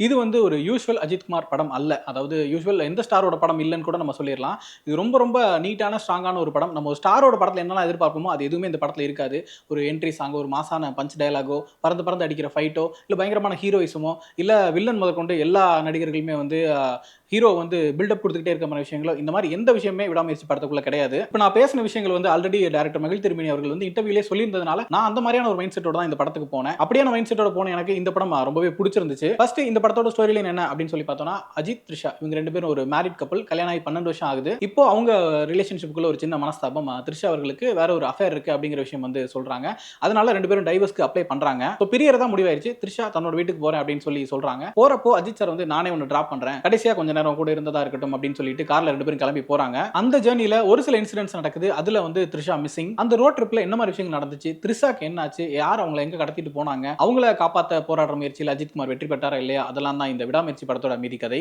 இது வந்து ஒரு யூசுவல் அஜித் குமார் படம் அல்ல. அதாவது யூசுவல் எந்த ஸ்டாரோட படம் இல்லன்னு கூட நம்ம சொல்லிறலாம். இது ரொம்ப ரொம்ப நீட்டான, ஸ்ட்ராங்கான ஒரு படம். நம்ம ஒரு ஸ்டாரோட படத்துல என்னலாம் எதிர்பார்ப்போமோ, அது எதுவுமே இந்த படத்துல இருக்காது. ஒரு என்ட்ரி சாங்கோ, ஒரு மாஸான பஞ்ச் டயலாகோ, பறந்து பறந்து அடிக்கிற ஃபைட்டோ, இல்ல பயங்கரமான ஹீரோயிசமோ, இல்ல வில்லன் முதற்கொண்டு எல்லா நடிகர்களுமே வந்து ஹீரோ வந்து பில்டப் குடுத்துக்கிட்டே இருக்க மாரி விஷயங்களோ, இந்த மாரி எந்த விஷயமுமே விடாமுயற்சி படத்துக்குள்ள கிடையாது. இப்ப நான் பேசின விஷயங்கள் வந்து ஆல்ரெடி டைரக்டர் மகிழ் திருமேனி அவர்கள் வந்து இன்டர்வியூலயே சொல்லியிருந்ததுனால, நான் அந்த மாரியான ஒரு மைண்ட் செட்டோட தான் இந்த படத்துக்கு போனேன். அப்படியான மைண்ட் செட்டோட போன எனக்கு இந்த படம் ரொம்பவே புடிச்சிருந்துச்சு. ஃபர்ஸ்ட் இந்த படத்தோட ஸ்டோரி லைன் என்ன அப்படின்னு சொல்லி பார்த்தோம்னா, அஜித், த்ரிஷா இவங்க 2 பேரும் ஒரு மேரிட் கப்புள். கல்யாணம் ஆகி 12 வருஷம் ஆகுது. இப்போ அவங்க ரிலேஷன்ஷிப்குள்ள ஒரு சின்ன மனஸ்தாபம். த்ரிஷா அவர்களுக்கு வேற ஒரு அஃபேர் இருக்கு அப்படிங்கிற விஷயம் வந்து சொல்றாங்க. அதனால 2 பேரும் டைவர்ஸ்க்கு அப்ளை பண்றாங்க. சோ பிரியறதா முடிவாயிருச்சு. த்ரிஷா தன்னோட வீட்டுக்கு போறேன் அப்படின்னு சொல்லி சொல்றாங்க. போறப்போ அஜித் சார் வந்து நானே உன்னை டிராப் பண்றேன். கடைசியா கொஞ்ச நேரம் கூட இருந்ததா இருக்கட்டும் அப்படின்னு சொல்லிட்டு கார்ல 2 பேரும் கிளம்பி போறாங்க. அந்த ஜர்னில ஒரு சில இன்சிடென்ட்ஸ் நடக்குது. அதுல வந்து த்ரிஷா மிஸ்ஸிங். அந்த ரோட் ட்ரிப்ல என்ன மாதிரி விஷயங்கள் நடந்துச்சு? த்ரிஷாக்கு என்ன ஆச்சு? யார் அவங்கள எங்க கடத்திட்டு போனாங்க? அவங்கள காப்பாத்த போராடுற முயற்சியில அஜித் குமார் வெற்றி பெற்றாரா இல்லையா? அதெல்லாம் தான் இந்த விடாமுயற்சி படத்தோட மீதி கதை.